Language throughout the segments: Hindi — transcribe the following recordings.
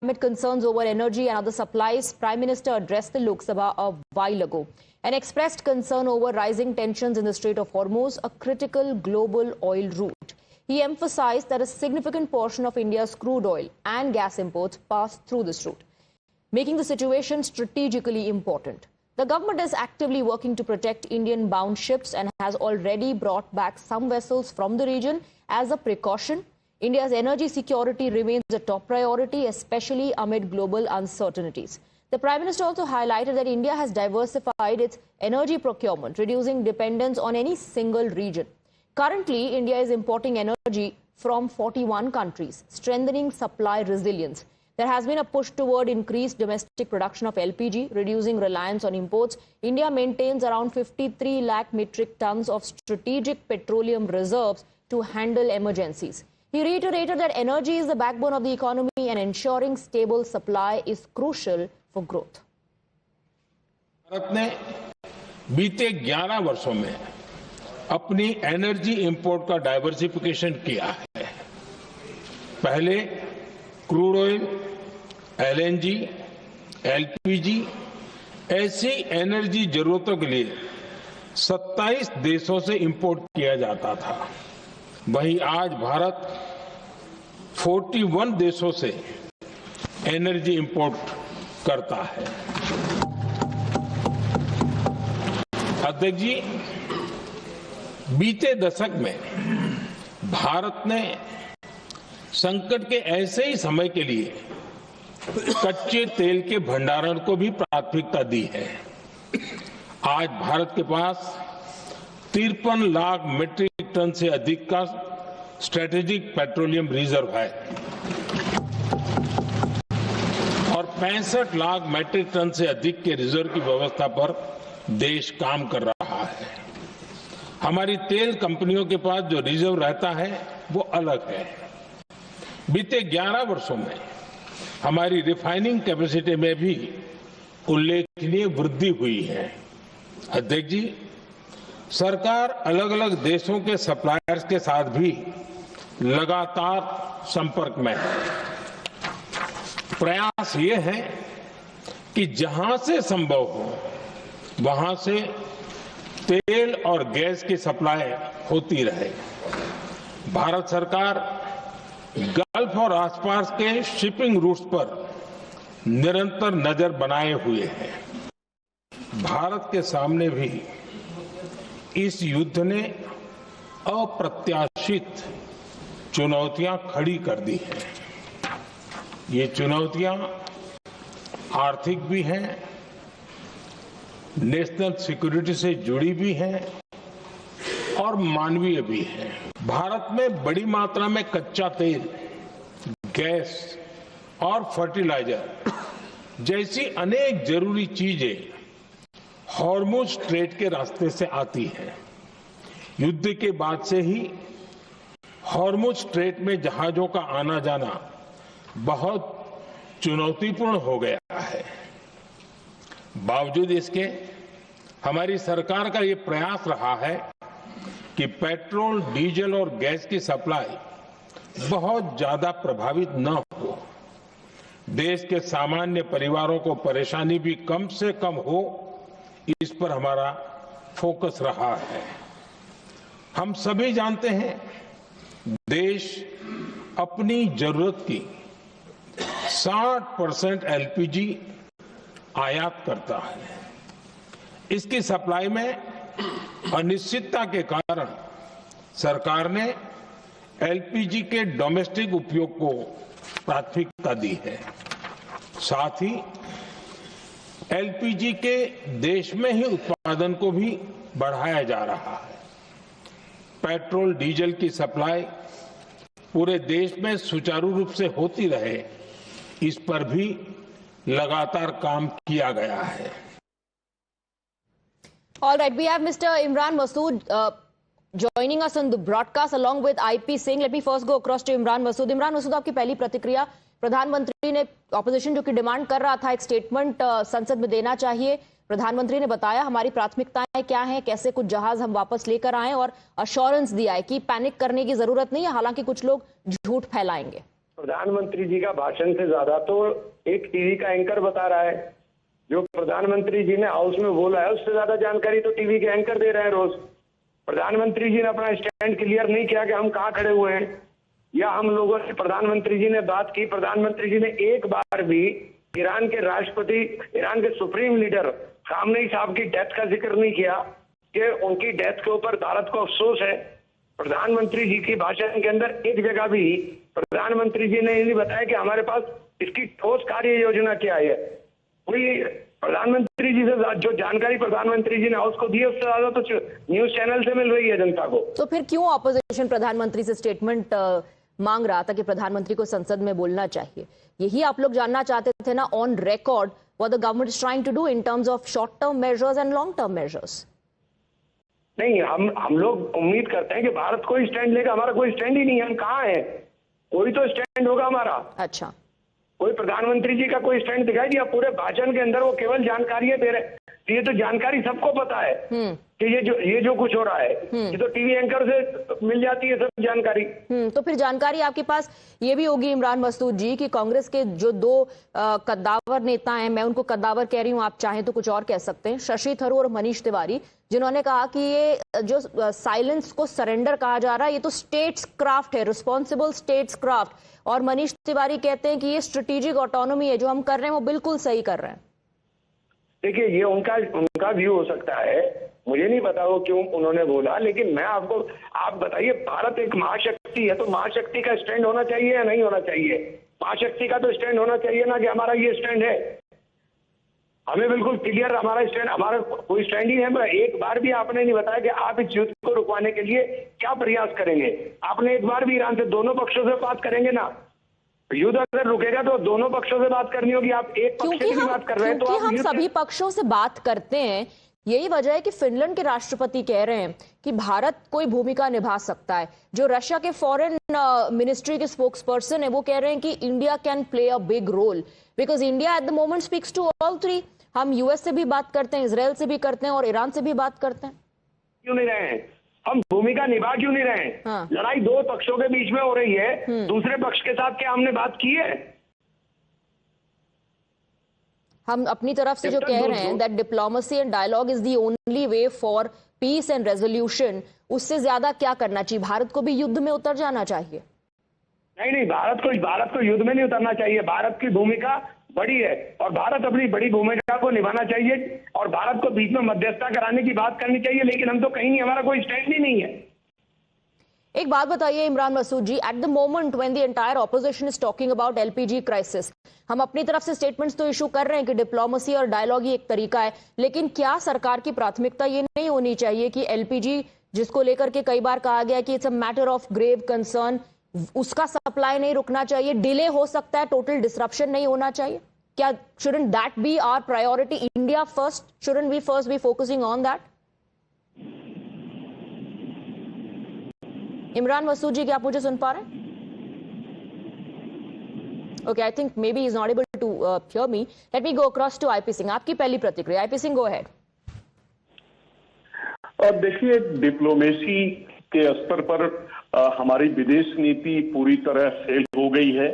amid concerns over energy and other supplies, Prime Minister addressed the Lok Sabha a while ago and expressed concern over rising tensions in the Strait of Hormuz, a critical global oil route. He emphasized that a significant portion of India's crude oil and gas imports pass through this route, making the situation strategically important. The government is actively working to protect Indian-bound ships and has already brought back some vessels from the region as a precaution. India's energy security remains a top priority, especially amid global uncertainties. The Prime Minister also highlighted that India has diversified its energy procurement, reducing dependence on any single region. Currently, India is importing energy from 41 countries, strengthening supply resilience. There has been a push toward increased domestic production of LPG, reducing reliance on imports. India maintains around 53 lakh metric tons of strategic petroleum reserves to handle emergencies. He reiterated that energy is the backbone of the economy and ensuring stable supply is crucial for growth. Bharat ने बीते 11 वर्षों में अपनी एनर्जी इंपोर्ट का डाइवर्सिफिकेशन किया है। पहले क्रूड ऑयल, एलएनजी, एलपीजी ऐसी एनर्जी जरूरतों के लिए 27 देशों से इंपोर्ट किया जाता था। वहीं आज भारत 41 देशों से एनर्जी इंपोर्ट करता है। अध्यक्ष जी, बीते दशक में भारत ने संकट के ऐसे ही समय के लिए कच्चे तेल के भंडारण को भी प्राथमिकता दी है। आज भारत के पास 53 लाख मीट्रिक टन से अधिक का स्ट्रेटेजिक पेट्रोलियम रिजर्व है और 65 लाख मीट्रिक टन से अधिक के रिजर्व की व्यवस्था पर देश काम कर रहा है। हमारी तेल कंपनियों के पास जो रिजर्व रहता है वो अलग है। बीते 11 वर्षों में हमारी रिफाइनिंग कैपेसिटी में भी उल्लेखनीय वृद्धि हुई है। अध्यक्ष जी, सरकार अलग अलग देशों के सप्लायर्स के साथ भी लगातार संपर्क में है। प्रयास ये है कि जहां से संभव हो वहां से तेल और गैस की सप्लाई होती रहे। भारत सरकार गल्फ और आसपास के शिपिंग रूट्स पर निरंतर नजर बनाए हुए है। भारत के सामने भी इस युद्ध ने अप्रत्याशित चुनौतियां खड़ी कर दी हैं। ये चुनौतियां आर्थिक भी हैं, नेशनल सिक्योरिटी से जुड़ी भी हैं और मानवीय भी हैं। भारत में बड़ी मात्रा में कच्चा तेल, गैस और फर्टिलाइजर जैसी अनेक जरूरी चीजें हॉर्मुज स्ट्रेट के रास्ते से आती हैं। युद्ध के बाद से ही हॉर्मुज स्ट्रेट में जहाजों का आना जाना बहुत चुनौतीपूर्ण हो गया है। बावजूद इसके हमारी सरकार का ये प्रयास रहा है कि पेट्रोल, डीजल और गैस की सप्लाई बहुत ज्यादा प्रभावित न हो। देश के सामान्य परिवारों को परेशानी भी कम से कम हो, इस पर हमारा फोकस रहा है। हम सभी जानते हैं, देश अपनी जरूरत की 60% एलपीजी आयात करता है। इसकी सप्लाई में अनिश्चितता के कारण सरकार ने एलपीजी के डोमेस्टिक उपयोग को प्राथमिकता दी है। साथ ही एलपीजी के देश में ही उत्पादन को भी बढ़ाया जा रहा है। पेट्रोल, डीजल की सप्लाई पूरे देश में सुचारू रूप से होती रहे, इस पर भी लगातार काम किया गया है। All right, we have Mr. Imran Masood joining us on the broadcast along with IP Singh. Let me first go across to Imran Masood. Imran Masood, आपकी पहली प्रतिक्रिया, प्रधानमंत्री ने ऑपोजिशन जो कि डिमांड कर रहा था एक स्टेटमेंट संसद में देना चाहिए, प्रधानमंत्री ने बताया हमारी प्राथमिकताएं क्या हैं, कैसे कुछ जहाज हम वापस लेकर आए और अश्योरेंस दिया है कि पैनिक करने की जरूरत नहीं है, हालांकि कुछ लोग झूठ फैलाएंगे। प्रधानमंत्री जी का भाषण से ज्यादा तो एक टीवी का एंकर बता रहा है। जो प्रधानमंत्री जी ने हाउस में बोला है उससे ज्यादा जानकारी तो टीवी के एंकर दे रहे हैं रोज। प्रधानमंत्री जी ने अपना स्टैंड क्लियर नहीं किया कि हम कहाँ खड़े हुए हैं, या हम लोगों से प्रधानमंत्री जी ने बात की। प्रधानमंत्री जी ने एक बार भी ईरान के राष्ट्रपति, ईरान के सुप्रीम लीडर खामनेई साहब की डेथ का जिक्र नहीं किया कि उनकी डेथ के ऊपर भारत को अफसोस है। प्रधानमंत्री जी की भाषण के अंदर एक जगह भी प्रधानमंत्री जी ने ये नहीं बताया कि हमारे पास इसकी ठोस कार्य योजना क्या है। कोई प्रधानमंत्री जी से जो जानकारी प्रधानमंत्री जी ने हाउस को दी है उससे ज्यादा तो न्यूज चैनल से मिल रही है जनता को। तो फिर क्यों ऑपोजिशन प्रधानमंत्री से स्टेटमेंट मांग रहा था कि प्रधानमंत्री को संसद में बोलना चाहिए? यही आप लोग जानना चाहते थे ना, on record what the government is trying to do in terms of short term measures and long term measures. नहीं, हम लोग उम्मीद करते हैं कि भारत कोई स्टैंड लेगा। हमारा कोई स्टैंड ही नहीं है, हम कहाँ हैं? कोई तो स्टैंड होगा हमारा। अच्छा, कोई प्रधानमंत्री जी का कोई स्टैंड दिखाई दिया? पूरे भाषण के अंदर वो केवल जानकारियां दे रहे। ये तो जानकारी सबको पता है कि ये जो कुछ हो रहा है, ये तो टीवी एंकर से मिल जाती है सब जानकारी। तो फिर जानकारी आपके पास ये भी होगी इमरान मसूद जी कि कांग्रेस के जो दो कद्दावर नेता हैं, मैं उनको कद्दावर कह रही हूं, आप चाहें तो कुछ और कह सकते हैं, शशि थरूर और मनीष तिवारी, जिन्होंने कहा कि ये जो साइलेंस को सरेंडर कहा जा रहा है ये तो स्टेट्स क्राफ्ट है, रिस्पॉन्सिबल स्टेट्स क्राफ्ट। और मनीष तिवारी कहते हैं कि ये स्ट्रेटेजिक ऑटोनॉमी है, जो हम कर रहे हैं वो बिल्कुल सही कर रहे हैं। देखिए, ये उनका व्यू हो सकता है, मुझे नहीं पता वो क्यों उन्होंने बोला, लेकिन मैं आप बताइए, भारत एक महाशक्ति है, तो महाशक्ति का स्टैंड होना चाहिए या नहीं होना चाहिए? महाशक्ति का तो स्टैंड होना चाहिए ना कि हमारा ये स्टैंड है। हमें बिल्कुल क्लियर हमारा स्टैंड, हमारा कोई स्टैंड ही है। एक बार भी आपने नहीं बताया कि आप इस युद्ध को रुकवाने के लिए क्या प्रयास करेंगे। आपने एक बार भी ईरान से, दोनों पक्षों से बात करेंगे ना। युद्ध अगर रुकेगा तो दोनों पक्षों से बात करनी होगी। आप एक पक्ष की बात कर रहे हैं, तो हम सभी पक्षों से बात करते हैं। यही वजह है कि फिनलैंड के राष्ट्रपति कह रहे हैं कि भारत कोई भूमिका निभा सकता है। जो रशिया के फॉरेन मिनिस्ट्री के स्पोक्स पर्सन है वो कह रहे हैं कि India can play a big role because India at the moment speaks to all three. हम यूएस से भी बात करते हैं, इसराइल से भी करते हैं और ईरान से भी बात करते हैं। क्यों नहीं रहे हैं? हम भूमिका निभा क्यों नहीं रहे हैं? हाँ। लड़ाई दो पक्षों के बीच में हो रही है, दूसरे पक्ष के साथ क्या हमने बात की है? हम अपनी तरफ से जो कह रहे हैं that diplomacy and dialogue is the only way for peace and resolution, उससे ज्यादा क्या करना चाहिए? भारत को भी युद्ध में उतर जाना चाहिए? नहीं, भारत को युद्ध में नहीं उतरना चाहिए। भारत की भूमिका बड़ी है और भारत अपनी बड़ी भूमिका को निभाना चाहिए और भारत को बीच में मध्यस्थता कराने की बात करनी चाहिए, लेकिन हम तो कहीं नहीं, हमारा कोई स्टैंड ही नहीं है। एक बात बताइए Imran Masood ji, at the moment when the entire opposition is talking about LPG crisis, हम अपनी तरफ से स्टेटमेंट्स तो इशू कर रहे हैं कि डिप्लोमेसी और डायलॉग ही एक तरीका है, लेकिन क्या सरकार की प्राथमिकता ये नहीं होनी चाहिए कि एलपीजी, जिसको लेकर के कई बार कहा गया कि it's a matter of grave concern, उसका सप्लाई नहीं रुकना चाहिए, डिले हो सकता है, टोटल डिसरप्शन नहीं होना चाहिए? क्या shouldn't that be our priority? India first, shouldn't we first be focusing on that? Imran Masood जी, क्या आप मुझे सुन पा रहे हैं? Okay, I think maybe he's not able to hear me. Let me go across to IP Singh. आपकी पहली प्रतिक्रिया। IP Singh, go ahead. और देखिए, डिप्लोमेसी के स्तर पर हमारी विदेश नीति पूरी तरह फेल हो गई है।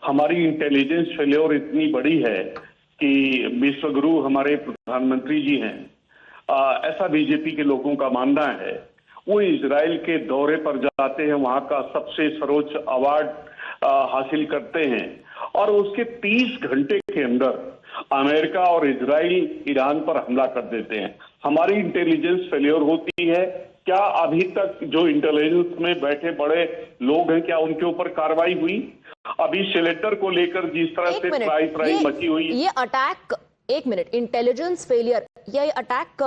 हमारी इंटेलिजेंस फेल्योर इतनी बड़ी है कि विश्वगुरु हमारे प्रधानमंत्री जी हैं, ऐसा बीजेपी के लोगों का मानना है। वो इजराइल के दौरे पर जाते हैं, वहां का सबसे सर्वोच्च अवार्ड हासिल करते हैं और उसके 30 घंटे के अंदर अमेरिका और इजराइल ईरान पर हमला कर देते हैं। हमारी इंटेलिजेंस फेल्योर होती है। क्या अभी तक जो इंटेलिजेंस में बैठे बड़े लोग हैं, क्या उनके ऊपर कार्रवाई हुई? अभी सिलेंडर को लेकर जिस तरह से प्राई मची हुई है, ये अटैक, एक मिनट, इंटेलिजेंस फेलियर, ये अटैक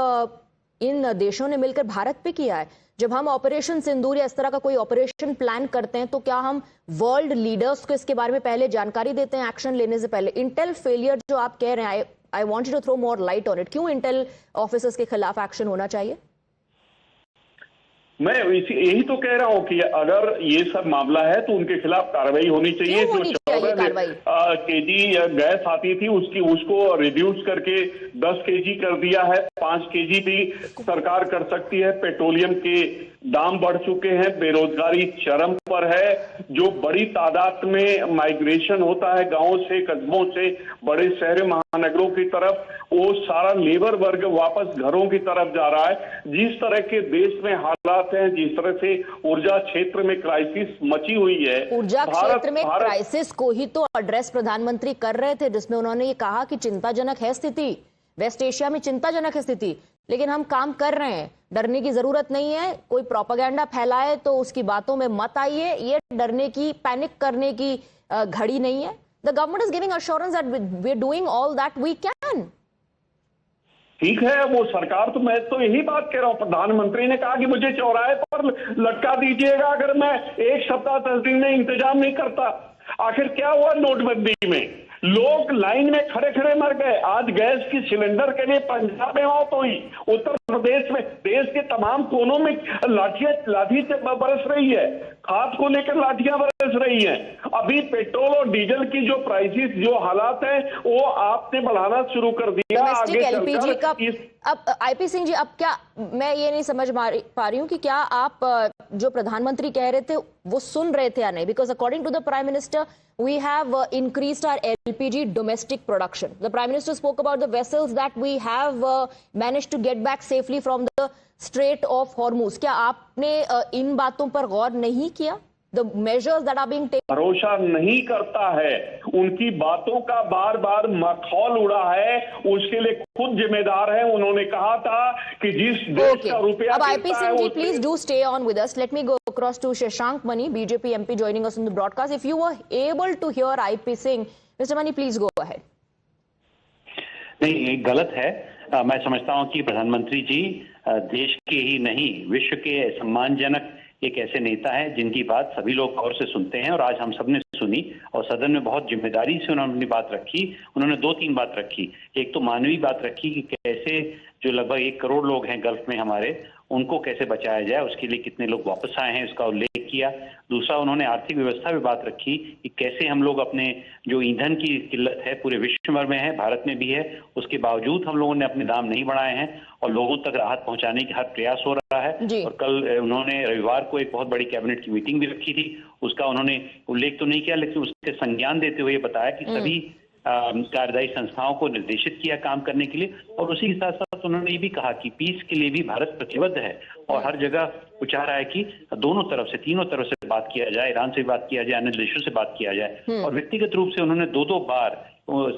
इन देशों ने मिलकर भारत पे किया है। जब हम ऑपरेशन सिंदूर या इस तरह का कोई ऑपरेशन प्लान करते हैं तो क्या हम वर्ल्ड लीडर्स को इसके बारे में पहले जानकारी देते हैं एक्शन लेने से पहले? इंटेल फेलियर जो आप कह रहे हैं, I want you to throw more light on it. क्यों इंटेल ऑफिसर्स के खिलाफ एक्शन होना चाहिए? मैं यही तो कह रहा हूं कि अगर ये सब मामला है तो उनके खिलाफ कार्रवाई होनी चाहिए। जो 14 केजी गैस आती थी उसको रिड्यूस करके 10 केजी कर दिया है। 5 केजी भी सरकार कर सकती है। पेट्रोलियम के दाम बढ़ चुके हैं, बेरोजगारी चरम पर है। जो बड़ी तादाद में माइग्रेशन होता है गांवों से, कस्बों से बड़े शहर महानगरों की तरफ, वो सारा लेबर वर्ग वापस घरों की तरफ जा रहा है। जिस तरह के देश में हालात हैं, जिस तरह से ऊर्जा क्षेत्र में क्राइसिस मची हुई है, ऊर्जा क्षेत्र में क्राइसिस को ही तो एड्रेस प्रधानमंत्री कर रहे थे, जिसमें उन्होंने ये कहा कि चिंताजनक है स्थिति, वेस्ट एशिया में चिंताजनक है स्थिति, लेकिन हम काम कर रहे हैं, डरने की जरूरत नहीं है। कोई प्रोपेगेंडा फैलाए तो उसकी बातों में मत आइए, ये डरने की, पैनिक करने की घड़ी नहीं है। The government is giving assurance that we are doing all that we can. ठीक है, वो सरकार तो, मैं तो यही बात कह रहा हूं। प्रधानमंत्री ने कहा कि मुझे चौराहे पर लटका दीजिएगा अगर मैं 1 सप्ताह 10 दिन में इंतजाम नहीं करता। आखिर क्या हुआ नोटबंदी में? लोग लाइन में खड़े खड़े मर गए। आज गैस की सिलेंडर के लिए पंजाब में मौत हुई, उत्तर प्रदेश में, देश के तमाम कोनों में लाठी से बरस रही है, खाद को लेकर लाठियां बरस रही हैं। अभी पेट्रोल और डीजल की जो प्राइसेस, जो हालात है, वो आपने बढ़ाना शुरू कर दिया। आगे एलपीजी का अब आईपी सिंह जी, अब क्या, मैं ये नहीं समझ पा रही हूँ कि क्या आप जो प्रधानमंत्री कह रहे थे वो सुन रहे थे या नहीं? Because according to the prime minister we have increased our LPG domestic production. The Prime Minister spoke about the vessels that we have managed to get back safely from the Strait of Hormuz. क्या आपने इन बातों पर गौर नहीं किया? The measures that are being taken. भरोसा नहीं करता है, उनकी बातों का बार बार मखौल उड़ा है, उसके लिए खुद जिम्मेदार है। उन्होंने कहा था कि जिस देश का रुपया, अब IP Singh ji, please do stay on with us. Let me go across to Shashank Mani, BJP MP joining us on the broadcast. If you were able to hear IP Singh, Mr. Mani, please go ahead. नहीं, ये गलत है। मैं समझता हूं कि प्रधानमंत्री जी देश के ही नहीं, विश्व के सम्मानजनक एक ऐसे नेता हैं जिनकी बात सभी लोग गौर से सुनते हैं, और आज हम सबने सुनी और सदन में बहुत जिम्मेदारी से उन्होंने अपनी बात रखी। उन्होंने 2-3 बात रखी। एक तो मानवीय बात रखी कि कैसे जो लगभग 1 करोड़ लोग हैं गल्फ में हमारे, उनको कैसे बचाया जाए, उसके लिए कितने लोग वापस आए हैं, उसका उल्लेख किया। दूसरा, उन्होंने आर्थिक व्यवस्था पे बात रखी कि कैसे हम लोग अपने जो ईंधन की किल्लत है पूरे विश्व भर में है, भारत में भी है, उसके बावजूद हम लोगों ने अपने दाम नहीं बढ़ाए हैं और लोगों तक राहत पहुंचाने की हर प्रयास हो रहा है। और कल उन्होंने रविवार को एक बहुत बड़ी कैबिनेट की मीटिंग भी रखी थी, उसका उन्होंने उल्लेख तो नहीं किया, लेकिन उसके संज्ञान देते हुए बताया कि सभी कार्यदायी संस्थाओं को निर्देशित किया काम करने के लिए। और उसी के साथ साथ उन्होंने ये भी कहा कि पीस के लिए भी भारत प्रतिबद्ध है और हर जगह वो चाह रहा है कि दोनों तरफ से, तीनों तरफ से बात किया जाए, ईरान से बात किया जाए, अन्य देशों से बात किया जाए। और व्यक्तिगत रूप से उन्होंने 2-2 बार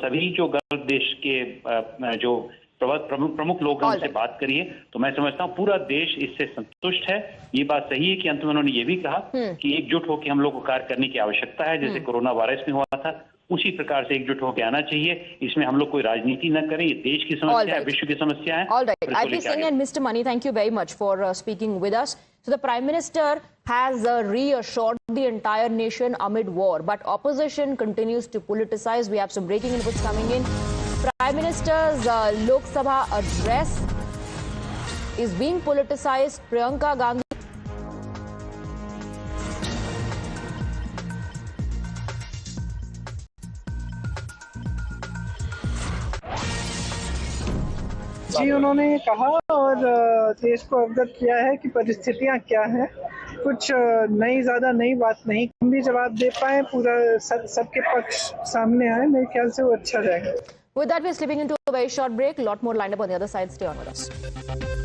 सभी जो गल्फ देश के जो प्रमुख लोग हैं उनसे बात करी है। तो मैं समझता हूँ पूरा देश इससे संतुष्ट है। ये बात सही है कि अंत में उन्होंने ये भी कहा कि एकजुट होकर हम लोग को कार्य करने की आवश्यकता है, जैसे कोरोना वायरस में हुआ था, उसी प्रकार से एकजुट होकर आना चाहिए। इसमें हम लोग कोई राजनीति न करें, ये देश की समस्या है, विश्व की समस्या है। All right. IP Singh and Mr. Mani, thank you very much for speaking with us. So the Prime Minister has reassured the entire nation amid war, but opposition continues to politicize. We have some breaking inputs coming in. Prime Minister's Lok Sabha address is being politicized. Priyanka Gandhi जी, उन्होंने कहा और देश को अवगत किया है कि परिस्थितियां क्या हैं। कुछ ज़्यादा नई बात नहीं, हम भी जवाब दे पाए, पूरा सबके पक्ष सामने आए, मेरे ख्याल से वो अच्छा रहेगा। With that, we're slipping into a very short break. A lot more lined up on the other side. Stay on with us.